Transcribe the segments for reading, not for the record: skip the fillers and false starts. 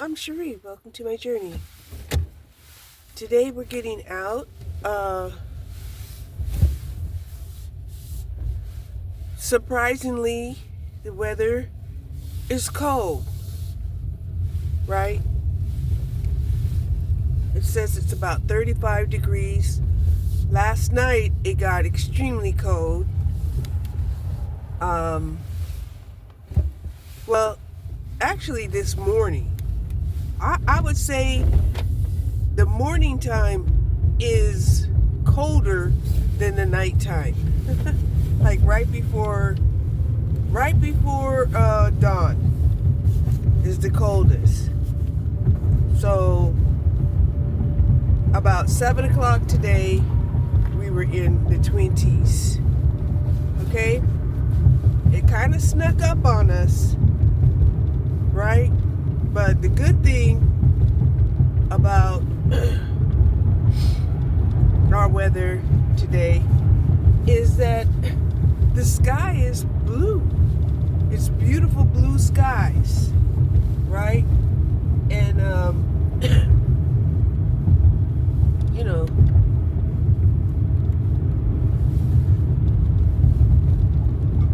I'm Cherie. Welcome to my journey. Today we're getting out. Surprisingly, the weather is cold, right? It says it's about 35 degrees. Last night it got extremely cold. Well, actually this morning. I would say the morning time is colder than the nighttime. Like right before dawn is the coldest. So about 7 o'clock today, we were in the 20s. Okay? It kind of snuck up on us, right? But the good thing about our weather today is that the sky is blue. It's beautiful blue skies, right? And you know,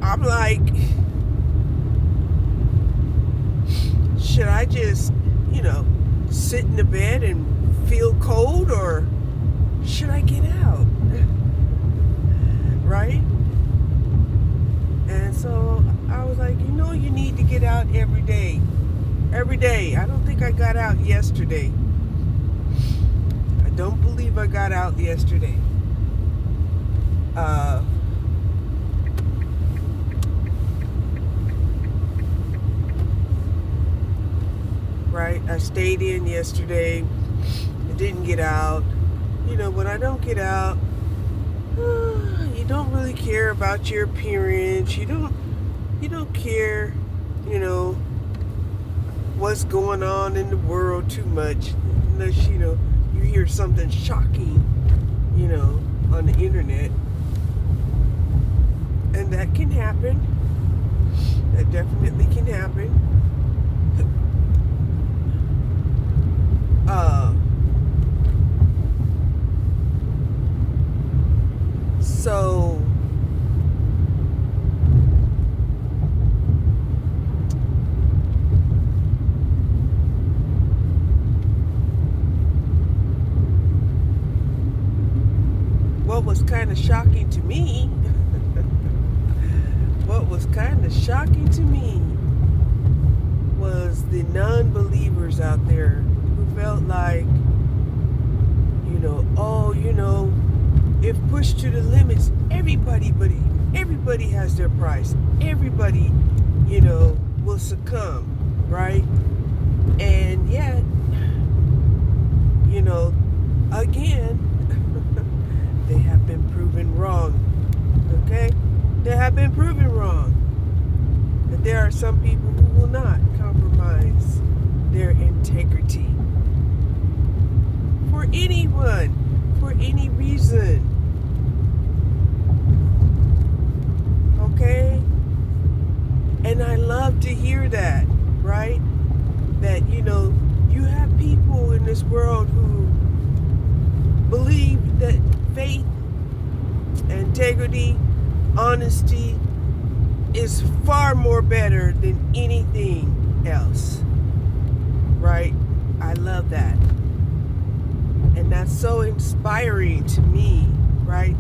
I'm like, should I just, sit in the bed and feel cold, or should I get out? Right? And so I was like, you need to get out every day. Every day. I don't think I got out yesterday. I don't believe I got out yesterday. Right? I stayed in yesterday. I didn't get out. When I don't get out, you don't really care about your appearance. You don't care, what's going on in the world too much, unless you hear something shocking, on the internet. And that can happen. That definitely can happen. So what was kind of shocking to me was the non-believers out there who felt like, if pushed to the limits, everybody has their price. Everybody, will succumb, right? And yet, again, they have been proven wrong. Okay? They have been proven wrong. That there are some people who will not compromise their integrity for anyone, for any reason. Okay? And I love to hear that, right? That, you have people in this world who believe that faith, integrity, honesty is far more better than anything else, right? I love that. And that's so inspiring to me, right?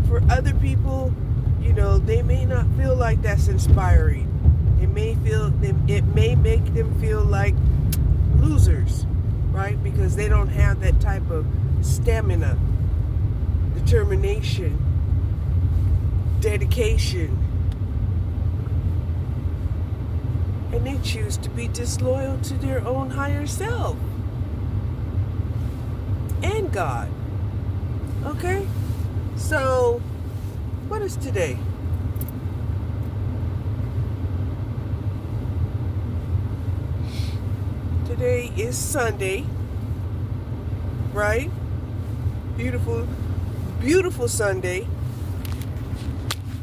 For other people, they may not feel like that's inspiring. It may make them feel like losers, right? Because they don't have that type of stamina, determination, dedication. And they choose to be disloyal to their own higher self and God. Okay? So, what is today? Today is Sunday, right? Beautiful, beautiful Sunday.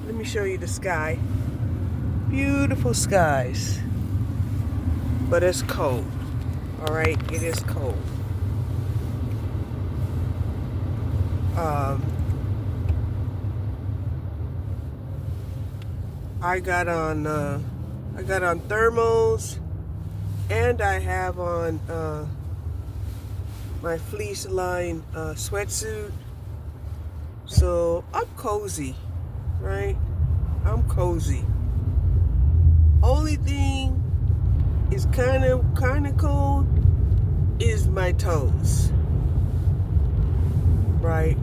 Let me show you the sky. Beautiful skies. But it's cold. All right, it is cold. Um, I got on thermals, and I have on my fleece line sweatsuit. So I'm cozy, right? I'm cozy. Only thing is kind of cold is my toes, right?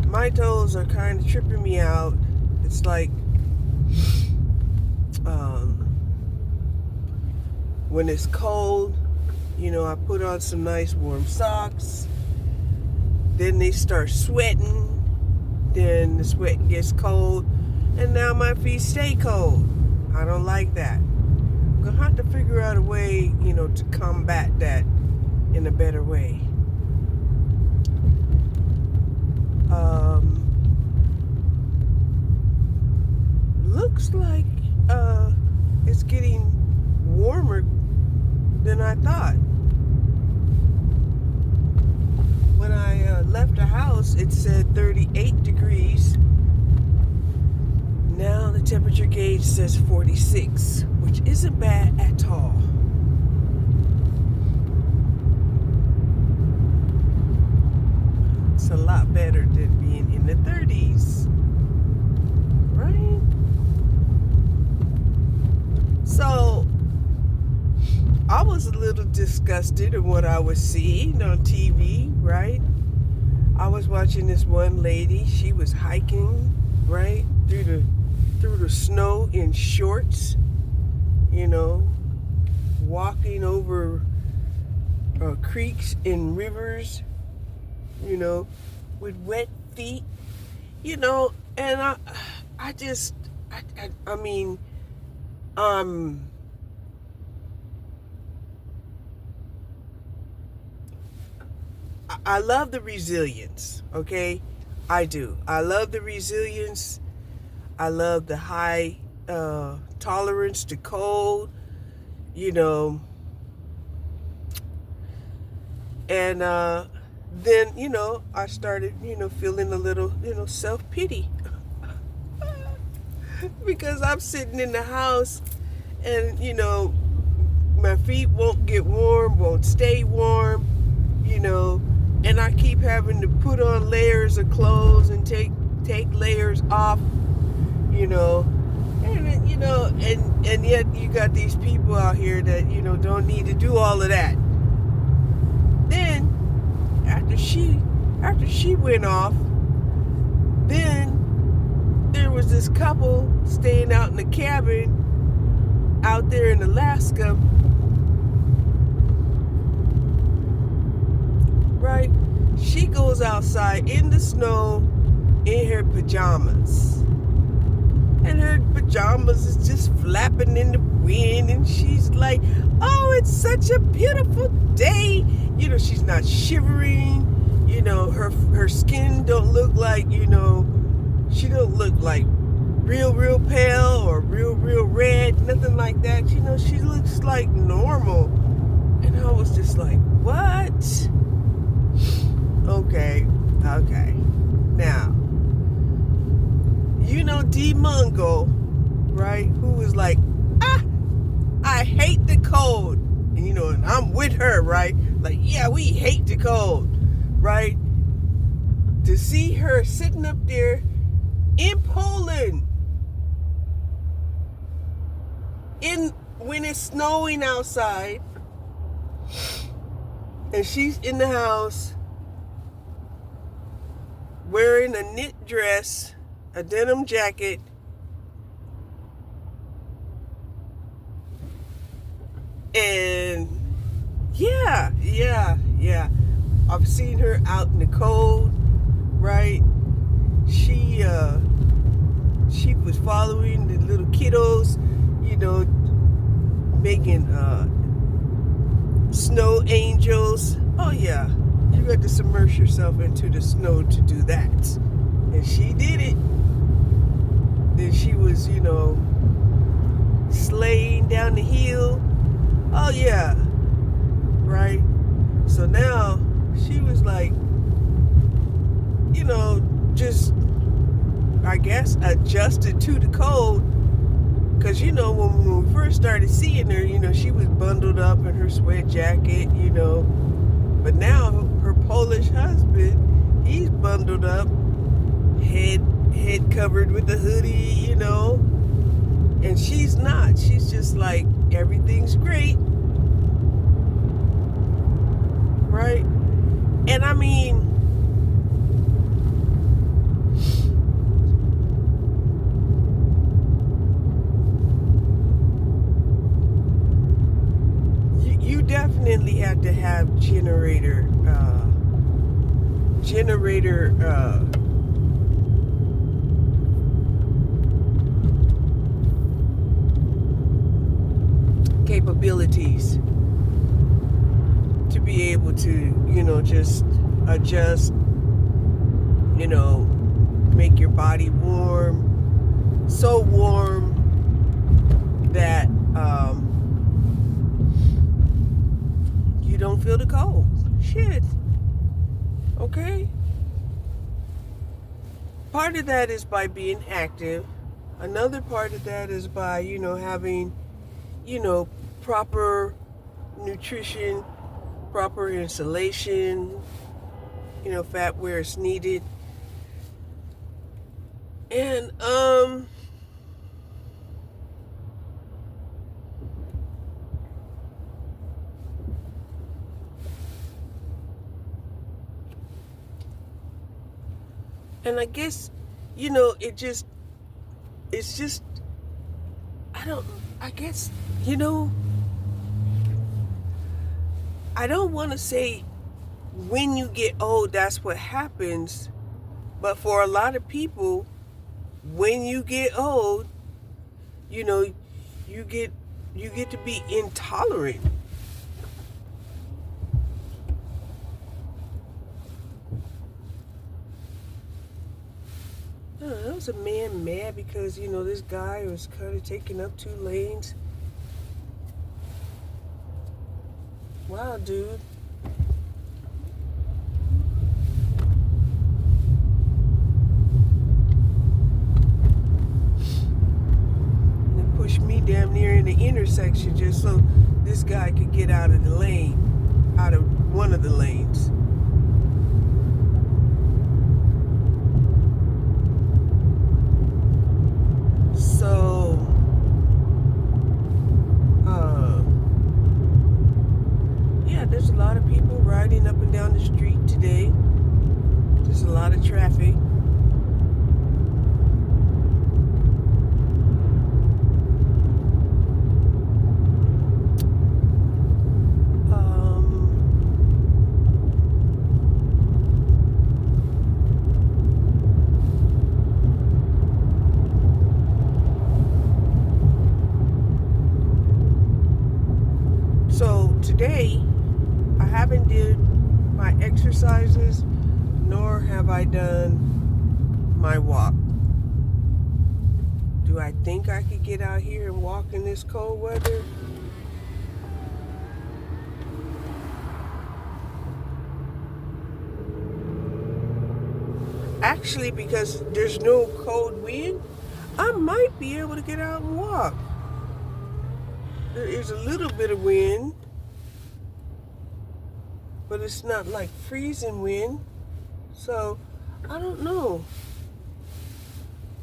My toes are kind of tripping me out. It's like when it's cold, I put on some nice warm socks. Then they start sweating. Then the sweat gets cold. And now my feet stay cold. I don't like that. I'm going to have to figure out a way, to combat that in a better way. Looks like it's getting warmer than I thought. When I left the house, it said 38 degrees. Now the temperature gauge says 46, which isn't bad at all. It's a lot better than being in the 30s, right? So I was a little disgusted at what I was seeing on TV, right? I was watching this one lady. She was hiking, right, through the snow in shorts, walking over creeks and rivers, with wet feet, and I love the resilience, okay? I do. I love the resilience. I love the high tolerance to cold, and then, I started, feeling a little, self-pity because I'm sitting in the house and, my feet won't get warm, won't stay warm, and I keep having to put on layers of clothes and take layers off, and yet you got these people out here that, don't need to do all of that. Then, after she went off, then there was this couple staying out in the cabin out there in Alaska, right? She goes outside in the snow in her pajamas. And her pajamas is just flapping in the wind. And she's like, oh, it's such a beautiful day. She's not shivering. Her skin don't look like, she don't look like real pale or real red. Nothing like that. She looks like normal. And I was just like, what? Okay. Now, D. Mungo, right? Who was like, I hate the cold. And, and I'm with her, right? Like, yeah, we hate the cold, right? To see her sitting up there in Poland when it's snowing outside, and she's in the house wearing a knit dress, a denim jacket, and yeah. I've seen her out in the cold, right? She was following the little kiddos, making snow angels. Oh yeah, you got to submerge yourself into the snow to do that. And she did it. Then she was, sleighing down the hill. Oh yeah, right. So now she was like, just, I guess, adjusted to the cold. Because, when we first started seeing her, she was bundled up in her sweat jacket, But now her Polish husband, he's bundled up, head covered with the hoodie, And she's not. She's just like, everything's great. Right? And I mean, you definitely have to have generator capabilities to be able to, just adjust, make your body warm, so warm that you don't feel the cold. Shit. Okay? Part of that is by being active. Another part of that is by, having, proper nutrition, proper insulation, fat where it's needed. And, I guess, it's just, I guess, I don't want to say when you get old, that's what happens. But for a lot of people, when you get old, you get to be intolerant. There was a man mad because, this guy was kind of taking up 2 lanes. Wow, dude. And they pushed me damn near in the intersection just so this guy could get out of the lane, out of one of the lanes. So, yeah, there's a lot of people riding up and down the street today. There's a lot of traffic. So today, I haven't did my exercises, nor have I done my walk. Do I think I could get out here and walk in this cold weather? Actually, because there's no cold wind, I might be able to get out and walk. There is a little bit of wind, but it's not like freezing wind. So, I don't know.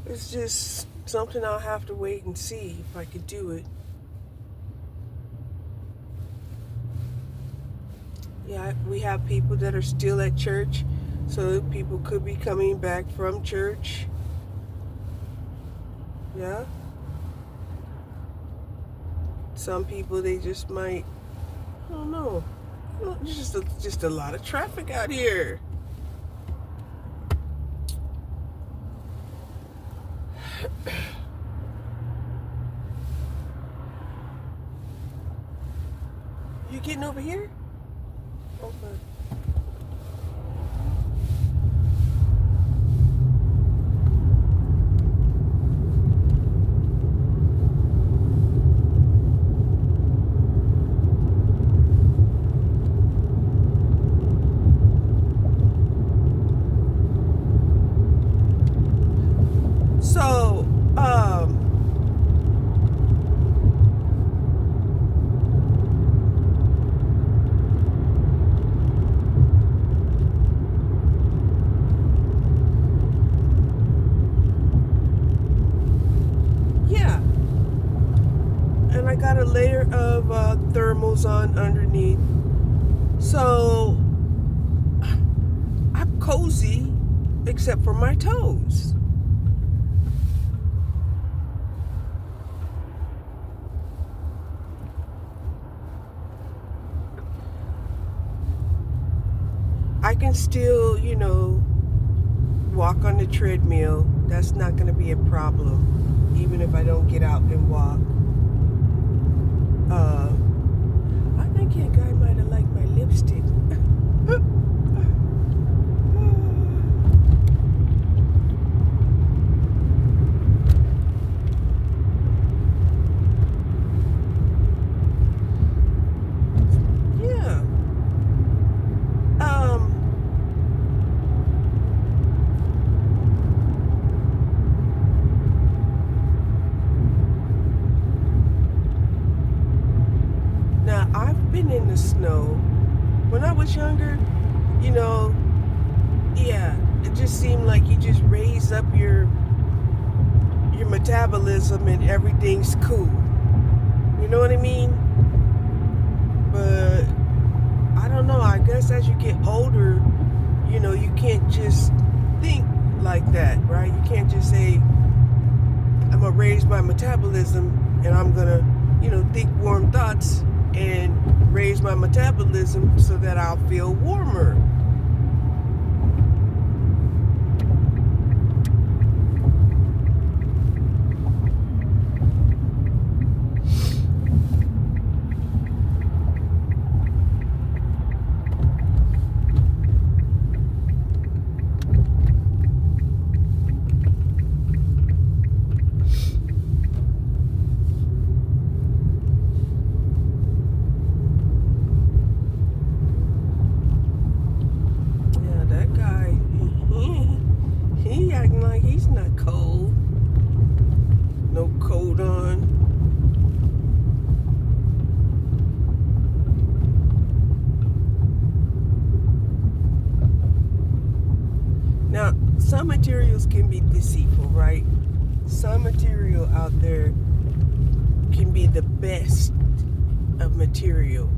It's just something I'll have to wait and see if I could do it. Yeah, we have people that are still at church, so people could be coming back from church. Yeah. Some people, they just might, I don't know. Just a lot of traffic out here. You getting over here? Okay. a layer of thermals on underneath. So I'm cozy except for my toes. I can still, walk on the treadmill. That's not going to be a problem, even if I don't get out and walk. I think a guy might have liked my lipstick. Yeah. Now, I've been in the snow. When I was younger, yeah, it just seemed like you just raise up your metabolism and everything's cool. You know what I mean? But I don't know. I guess as you get older, you can't just think like that, right? You can't just say, I'm going to raise my metabolism and I'm going to, think warm thoughts and raise my metabolism so that I'll feel warmer. He acting like he's not cold. No coat on. Now, some materials can be deceitful, right? Some material out there can be the best of material,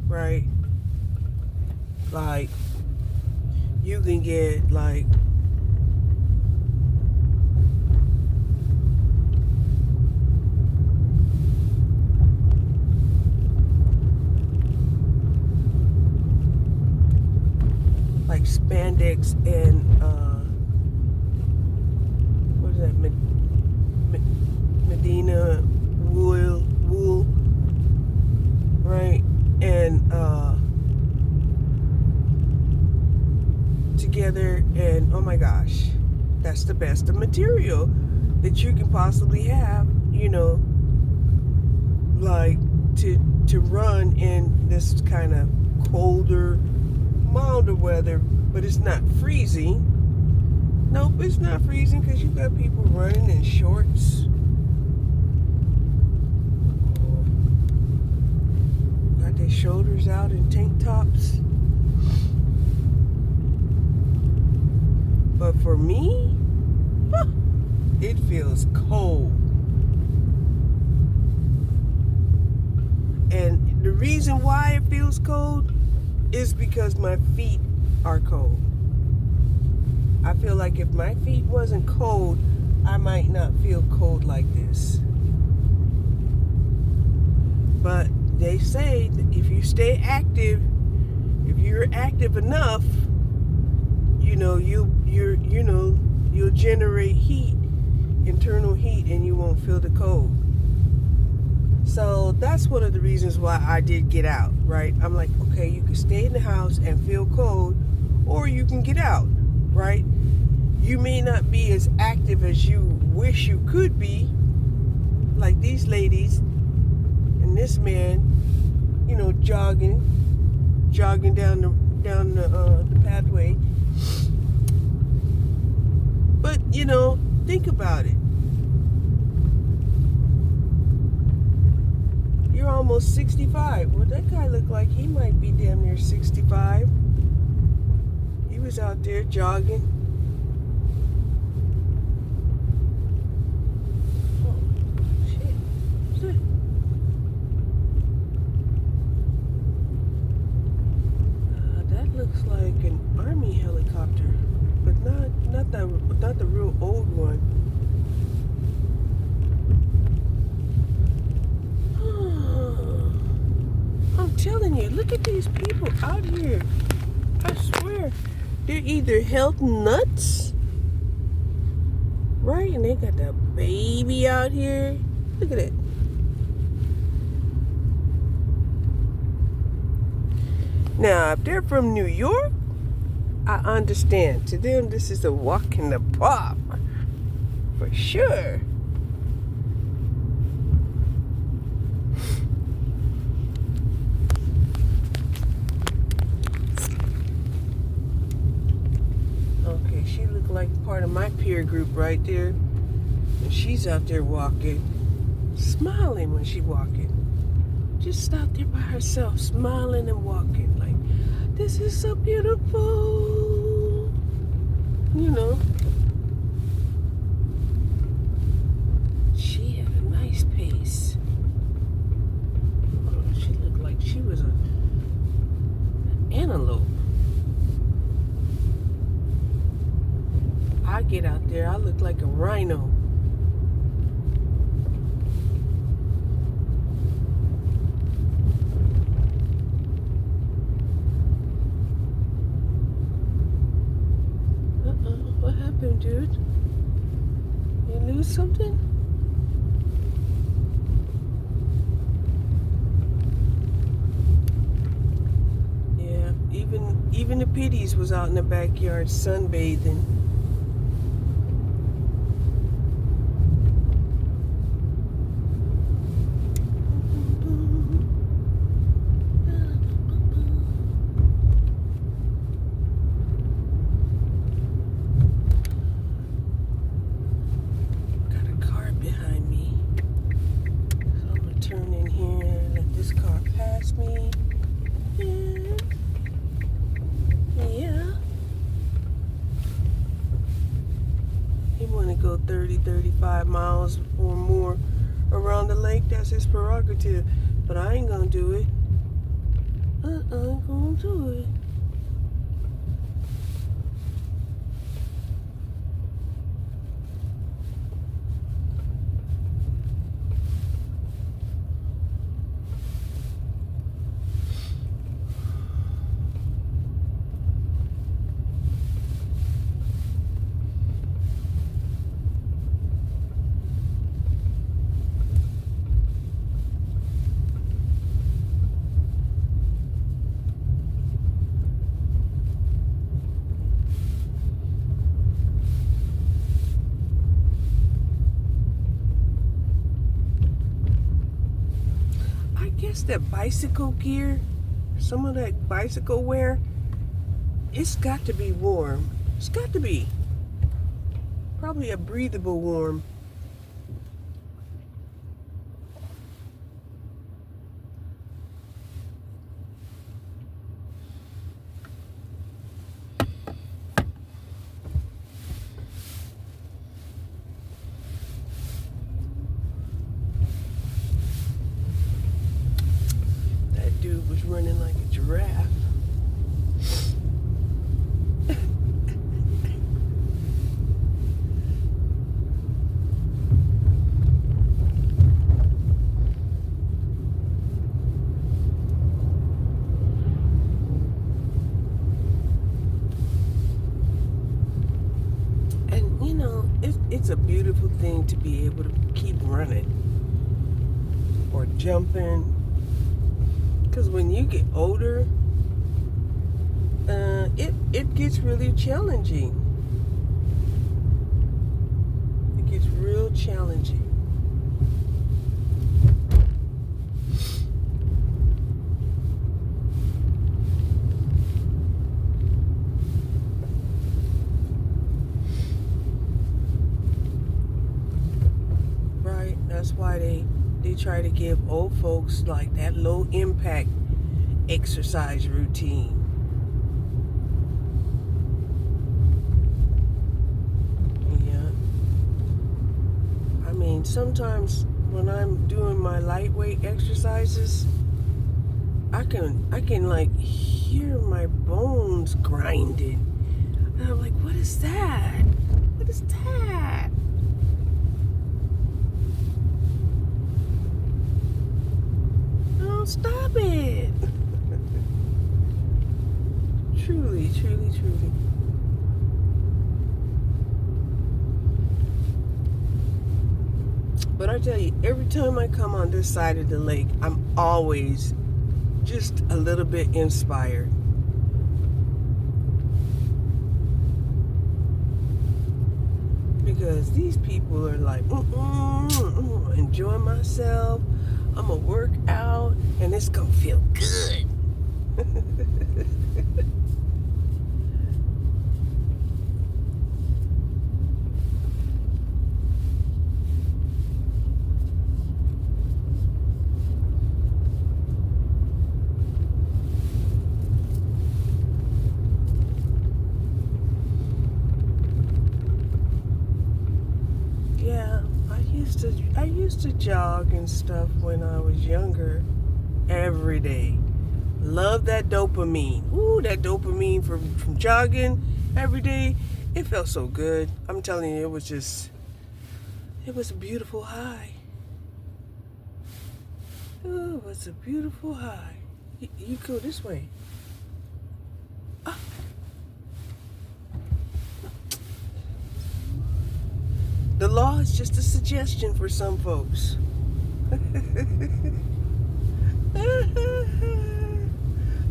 right? Like, you can get like spandex and what is that? Medina wool, right? And together, and oh my gosh, that's the best of material that you can possibly have, like to run in this kind of colder, milder weather. But it's not freezing. Nope, it's not freezing, because you got people running in shorts. Got their shoulders out in tank tops. But for me, it feels cold. And the reason why it feels cold is because my feet are cold. I feel like if my feet wasn't cold, I might not feel cold like this. But they say that if you stay active, if you're active enough, you'll generate heat, internal heat, and you won't feel the cold. So that's one of the reasons why I did get out, right? I'm like, okay, you can stay in the house and feel cold, or you can get out, right? You may not be as active as you wish you could be, like these ladies and this man, jogging down the pathway. But think about it. You're almost 65. Well, that guy looked like he might be damn near 65. He was out there jogging. Oh, look at these people out here. I swear, they're either health nuts, right? And they got the baby out here. Look at it. Now, if they're from New York, I understand. To them, this is a walk in the park. For sure. Okay, she looked like part of my peer group right there. And she's out there walking. Smiling when she's walking. Just out there by herself, smiling and walking like, this is so beautiful. You know. She had a nice pace. Oh, she looked like she was an antelope. I get out there, I look like a rhino. What happened, dude? You lose something? Yeah, even the pitties was out in the backyard sunbathing. Go 30-35 miles or more around the lake. That's his prerogative, but I ain't gonna do it. I ain't gonna do it. I guess that bicycle gear, some of that bicycle wear, it's got to be warm. It's got to be. Probably a breathable warm. Dude was running like a giraffe. And you know, it's a beautiful thing to be able to keep running or jumping. Because when you get older, it gets really challenging. It gets real challenging. Right? That's why they try to give old folks like that low impact exercise routine. Yeah. I mean, sometimes when I'm doing my lightweight exercises, I can like hear my bones grinding. And I'm like, what is that? What is that? Stop it. truly. But I tell you, every time I come on this side of the lake, I'm always just a little bit inspired. Because these people are like, enjoying myself. I'm gonna work out, and it's gonna feel good. Yeah, I used to jog and stuff when I was younger, every day. Love that dopamine. Ooh, that dopamine from jogging every day. It felt so good. I'm telling you, it was a beautiful high. Oh, it was a beautiful high. You go this way. Ah. The law is just a suggestion for some folks.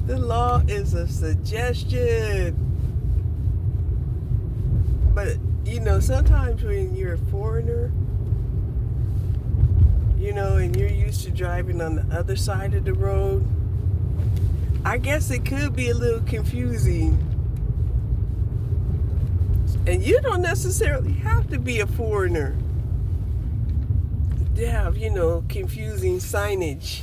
The law is a suggestion. But, sometimes when you're a foreigner, and you're used to driving on the other side of the road, I guess it could be a little confusing. And you don't necessarily have to be a foreigner to have, confusing signage.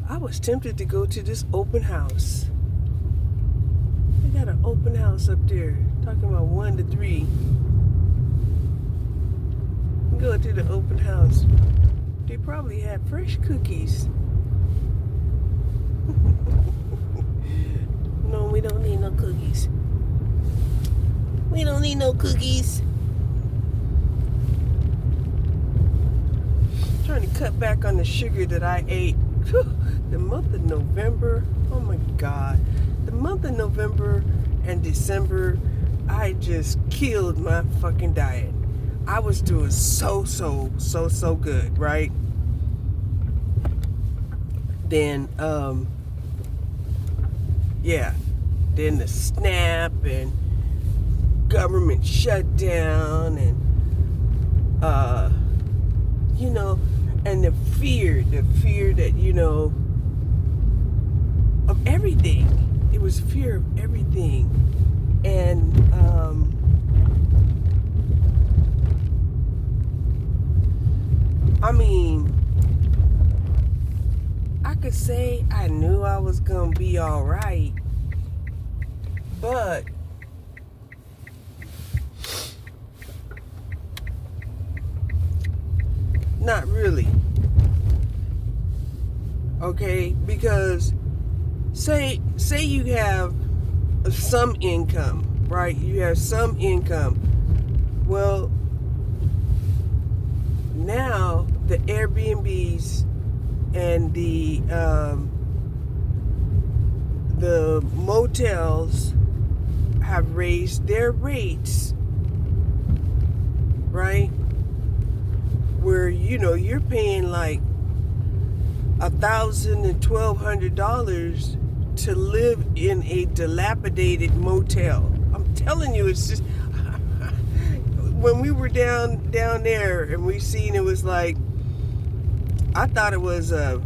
I was tempted to go to this open house. They got an open house up there, talking about 1 to 3. Go to the open house. They probably have fresh cookies. No, we don't need no cookies. We don't need no cookies. Trying to cut back on the sugar that I ate. The month of November, oh my God. The month of November and December, I just killed my fucking diet. I was doing so good, right? Then, then the snap and government shutdown and, and the fear that, of everything. It was fear of everything. And, I could say I knew I was gonna be all right, but not really. Okay, because say you have some income, right? You have some income. Well, now the Airbnbs and the motels have raised their rates, right? Where you're paying like $1,000 and $1,200 to live in a dilapidated motel. I'm telling you, it's just when we were down there and we seen it was like, I thought it was a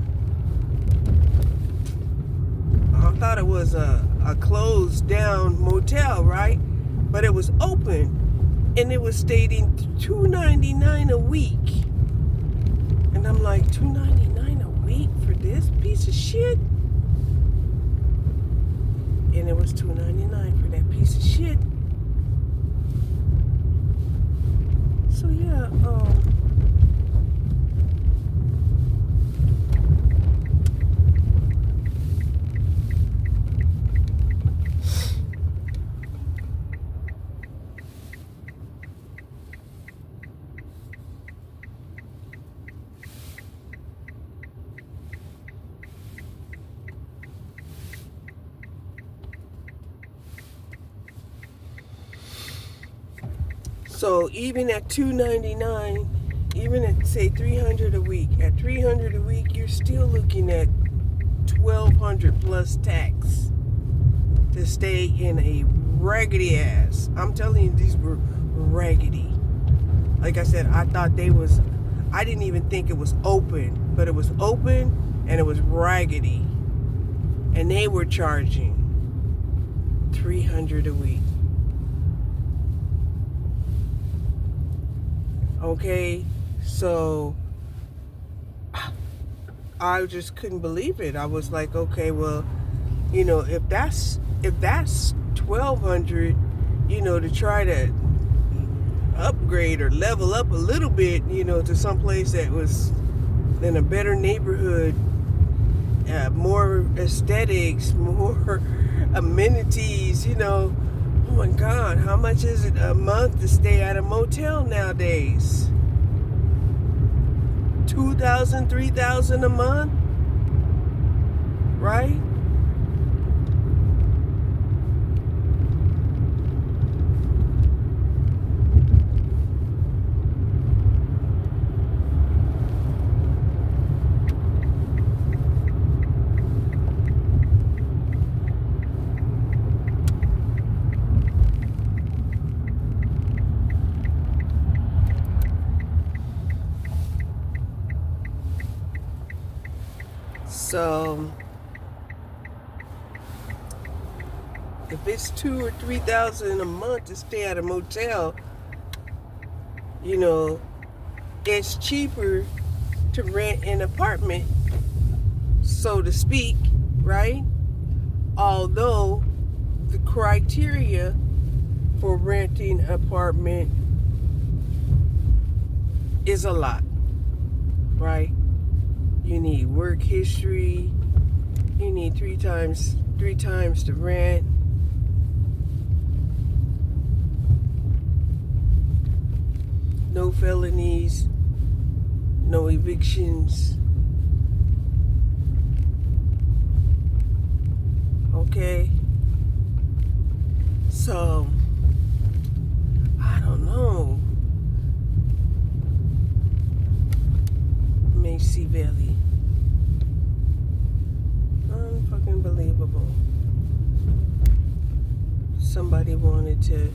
closed down motel, right? But it was open, and it was stating $299 a week. And I'm like, $299 a week for this piece of shit? And it was $299 for that piece of shit. So yeah, So even at $299, even at say $300 a week, at $300 a week, you're still looking at $1,200 plus tax to stay in a raggedy ass. I'm telling you, these were raggedy. Like I said, I didn't even think it was open, but it was open and it was raggedy. And they were charging $300 a week. Okay, so I just couldn't believe it. I was like, okay, well, if that's $1,200, to try to upgrade or level up a little bit, to someplace that was in a better neighborhood, more aesthetics, more amenities, oh my God, how much is it a month to stay at a motel nowadays? $2,000, $3,000 a month, right? So if it's $2,000 or $3,000 a month to stay at a motel, it's cheaper to rent an apartment, so to speak, right? Although the criteria for renting an apartment is a lot, right? You need work history. You need three times the rent. No felonies. No evictions. Okay. So, I don't know. Macy Valley. Unfucking believable. Somebody wanted to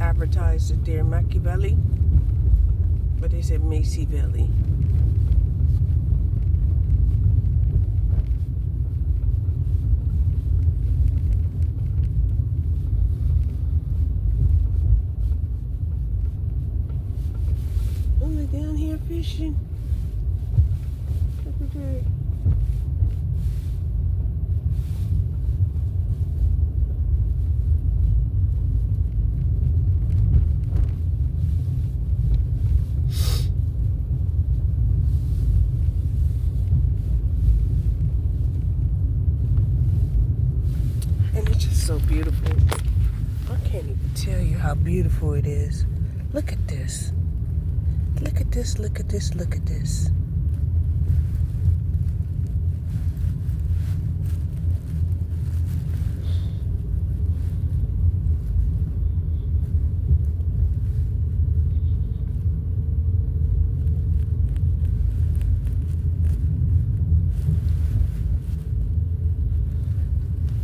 advertise that they're Machiavelli, but they said Macy Valley. Oh, they're down here fishing. Look at that. And it's just so beautiful. I can't even tell you how beautiful it is. Look at this. Look at this, look at this, look at this.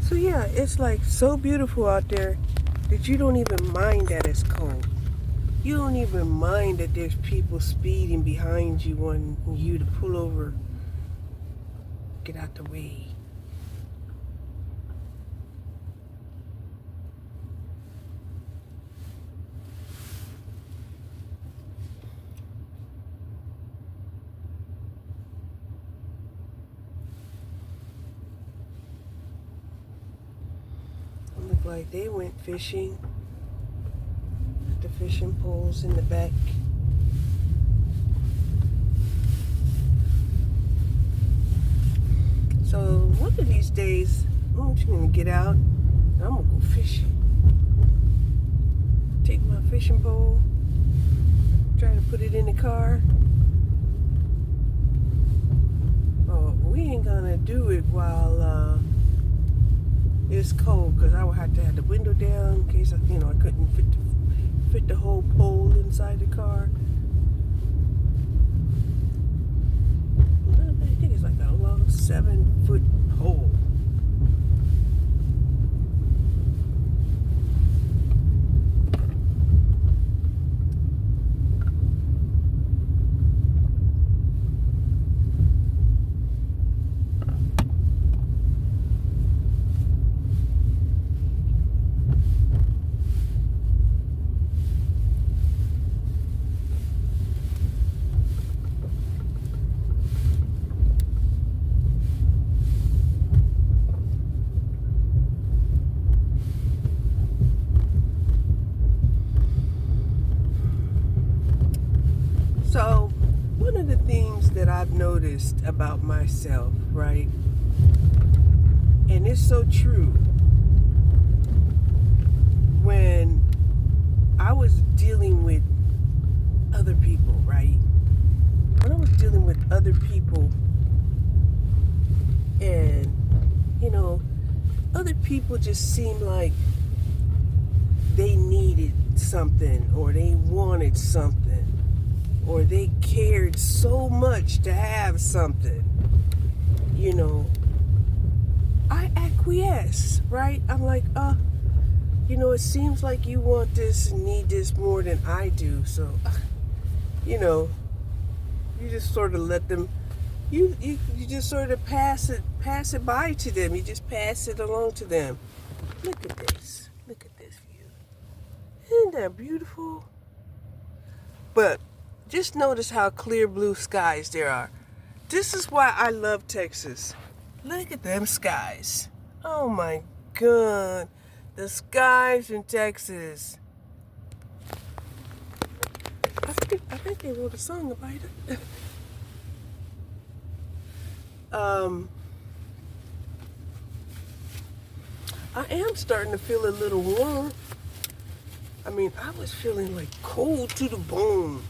So yeah, it's like so beautiful out there that you don't even mind that it's cold. You don't even mind that there's people speeding behind you wanting you to pull over. Get out the way. Look like they went fishing. The fishing poles in the back. So one of these days, I'm just gonna get out and I'm gonna go fishing. Take my fishing pole, try to put it in the car. Oh, we ain't gonna do it while it's cold, because I would have to have the window down in case I couldn't fit the whole pole inside the car. I think it's like a long 7-foot hole. So, one of the things that I've noticed about myself, right, and it's so true, when I was dealing with other people, right, when I was dealing with other people, and, you know, other people just seemed like they needed something, or they wanted something, or they cared so much to have something, you know, I acquiesce, right? I'm like, you know, it seems like you want this and need this more than I do, so, you know, you just sort of let them, you just sort of pass it by to them. You just pass it along to them. Look at this view. Isn't that beautiful? But just notice how clear blue skies there are. This is why I love Texas. Look at them skies. Oh my God. The skies in Texas. I think they wrote a song about it. I am starting to feel a little warm. I mean, I was feeling like cold to the bone.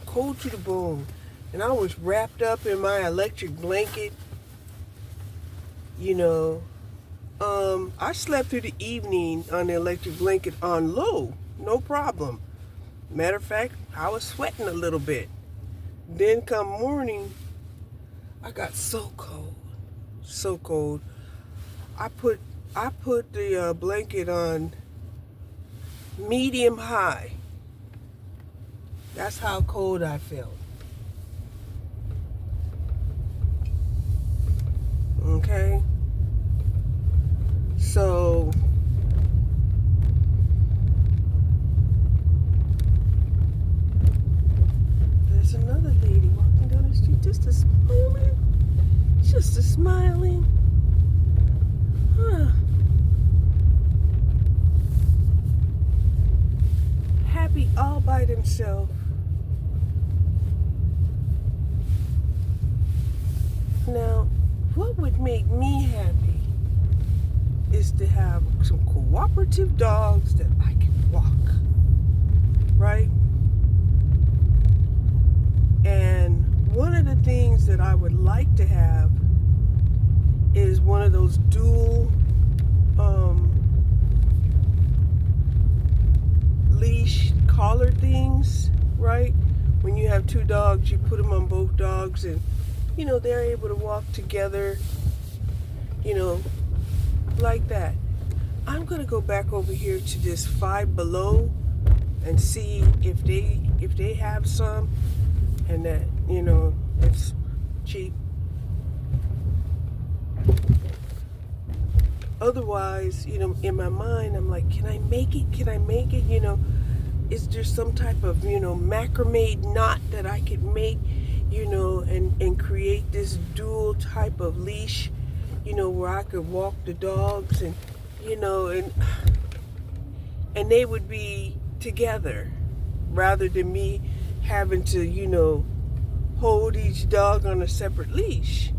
And I was wrapped up in my electric blanket. You know, I slept through the evening on the electric blanket on low, no problem. Matter of fact, I was sweating a little bit. Then come morning, I got so cold. I put the blanket on medium high. That's how cold I felt. Okay? So, there's another lady walking down the street, just a smiling. Huh. Happy all by themselves. Now, what would make me happy is to have some cooperative dogs that I can walk, right? And one of the things that I would like to have is one of those dual leash collar things, right? When you have two dogs, you put them on both dogs, and you know, they're able to walk together, you know, like that. I'm gonna go back over here to this Five Below and see if they have some, and that, you know, it's cheap. Otherwise, you know, in my mind, I'm like, can I make it? You know, is there some type of, you know, macrame knot that I could make, you know, and create this dual type of leash, you know, where I could walk the dogs, and, you know, and they would be together rather than me having to, you know, hold each dog on a separate leash.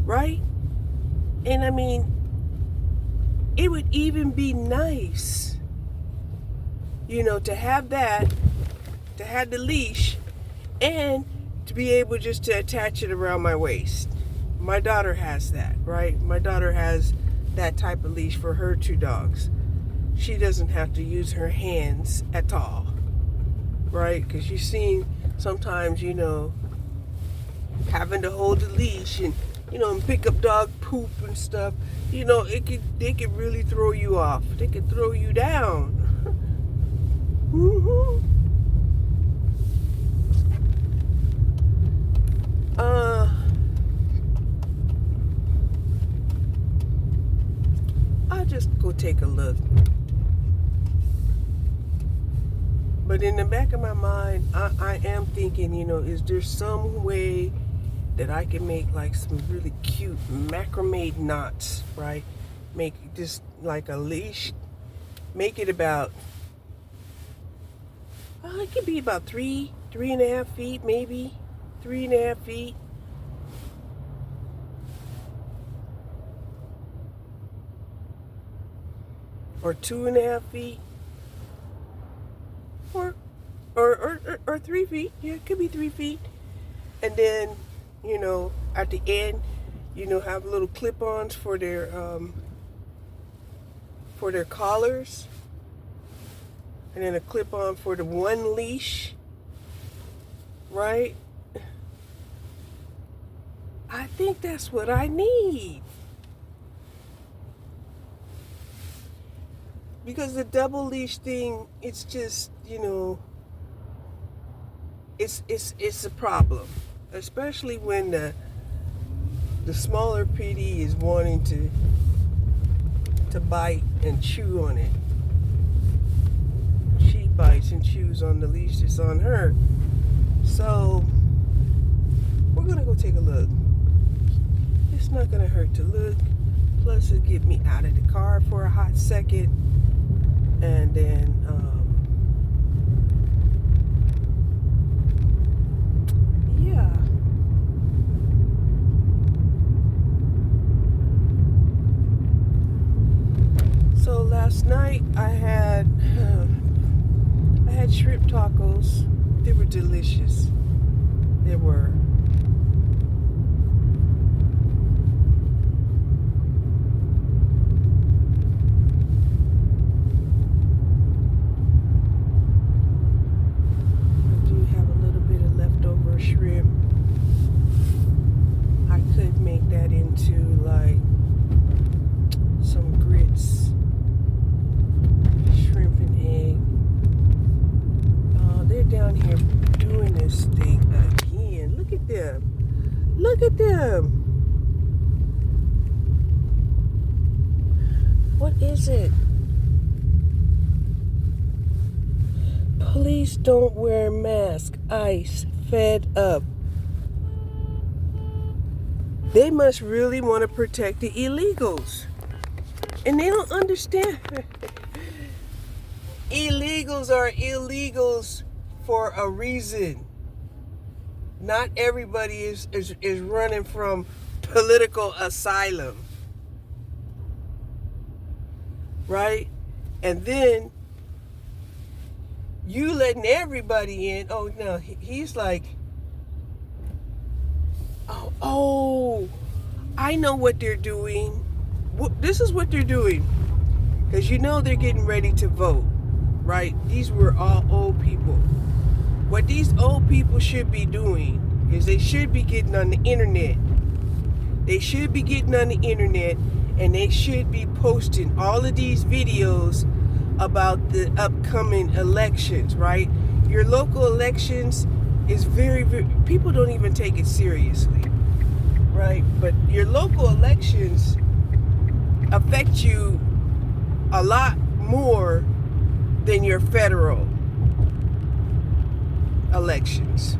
Right? And I mean, it would even be nice, you know, to have that, to have the leash, and to be able just to attach it around my waist. My daughter has that, right? My daughter has that type of leash for her two dogs. she doesn't have to use her hands at all, right? Because you've seen sometimes, having to hold the leash and, and pick up dog poop and stuff, they could really throw you off. They could throw you down. I'll just go take a look. But in the back of my mind, I am thinking, is there some way that I can make like some really cute macrame knots, right? Make just like a leash. Make it about, it could be about 3.5 feet, maybe 3.5 feet. Or 2.5 feet. Or 3 feet. Yeah, it could be 3 feet. And then, at the end, have little clip-ons for their collars. And then a clip-on for the one leash. Right? I think that's what I need. Because the double leash thing, it's just, it's a problem. Especially when the smaller PD is wanting to bite and chew on it. She bites and chews on the leash that's on her. So, we're going to go take a look. It's not going to hurt to look. Plus, it'll get me out of the car for a hot second. And then, yeah. So last night I had shrimp tacos. They were delicious. They were. Shrimp. I could make that into like some grits, shrimp and egg. They're down here doing this thing again. Look at them. Look at them. What is it? Please don't wear mask. ICE. Fed up. They must really want to protect the illegals. And they don't understand. Illegals are illegals for a reason. Not everybody is running from political asylum. Right? And then you letting everybody in. Oh, no, he's like, oh, I know what they're doing. This is what they're doing. Because they're getting ready to vote, right? These were all old people. What these old people should be doing is they should be getting on the internet. They should be getting on the internet and they should be posting all of these videos about the upcoming elections, right? Your local elections is very, very, people don't even take it seriously, right? But your local elections affect you a lot more than your federal elections.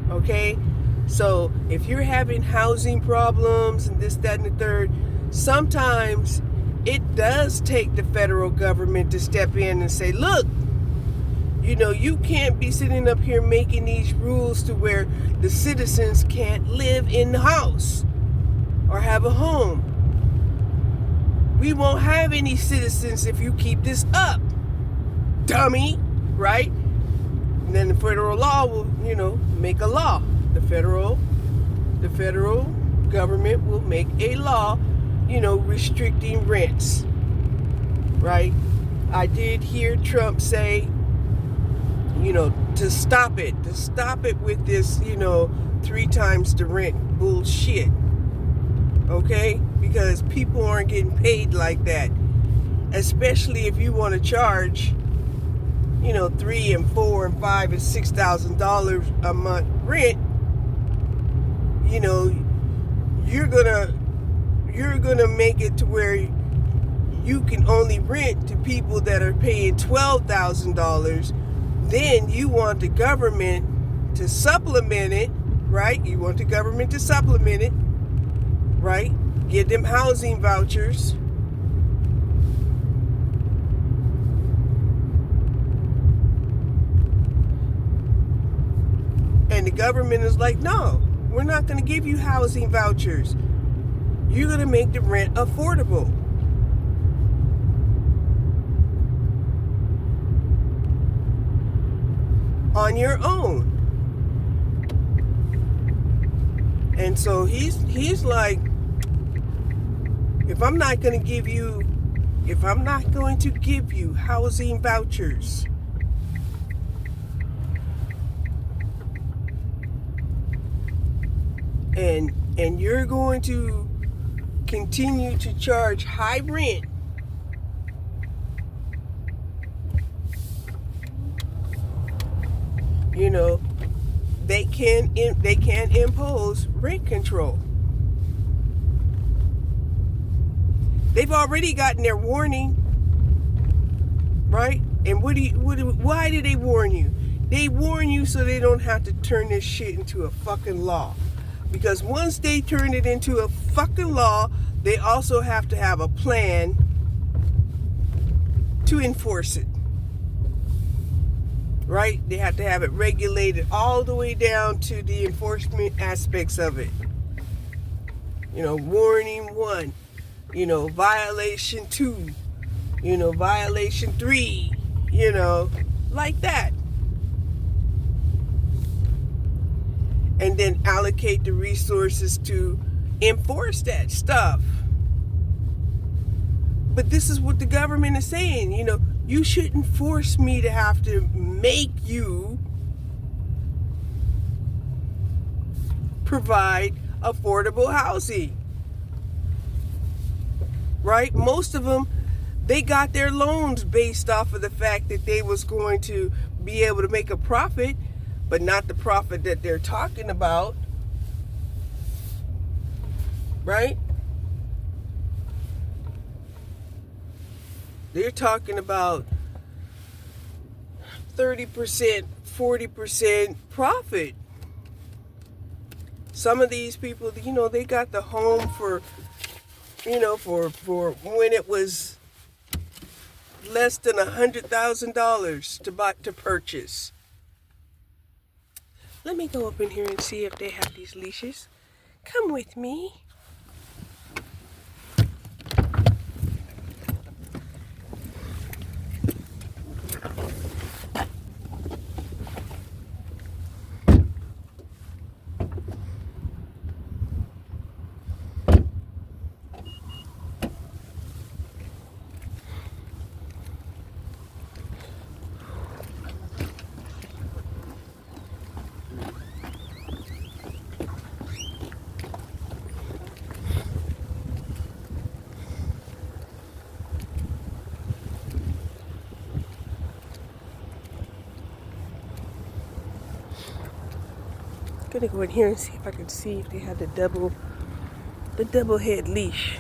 Okay? So if you're having housing problems and this, that, and the third, sometimes it does take the federal government to step in and say, look, you can't be sitting up here making these rules to where the citizens can't live in the house or have a home. We won't have any citizens if you keep this up, dummy, right? And then the federal law will, make a law. The federal government will make a law, restricting rents. right? I did hear Trump say, to stop it with this, 3 times the rent bullshit. Okay? Because people aren't getting paid like that. Especially if you want to charge, $3 and $4 and $5 and $6,000 a month rent. You're gonna make it to where you can only rent to people that are paying $12,000. Then you want the government to supplement it, right? You want the government to supplement it, right? Give them housing vouchers. And the government is like, no, we're not going to give you housing vouchers. You're going to make the rent affordable. On your own. And so he's like, if I'm not going to give you housing vouchers, and you're going to continue to charge high rent, they can impose rent control. They've already gotten their warning, right? And why did they warn you? They warn you so they don't have to turn this shit into a fucking law. Because once they turn it into a fucking law, they also have to have a plan to enforce it. Right? They have to have it regulated all the way down to the enforcement aspects of it. Warning 1, violation 2, violation 3, like that. And then allocate the resources to enforce that stuff. But this is what the government is saying, you shouldn't force me to have to make you provide affordable housing. Right? Most of them, they got their loans based off of the fact that they was going to be able to make a profit, but not the profit that they're talking about. Right? They're talking about 30%, 40% profit. Some of these people, they got the home for when it was less than $100,000 to purchase. Let me go up in here and see if they have these leashes. Come with me. I'm gonna go in here and see if I can see if they have the double head leash.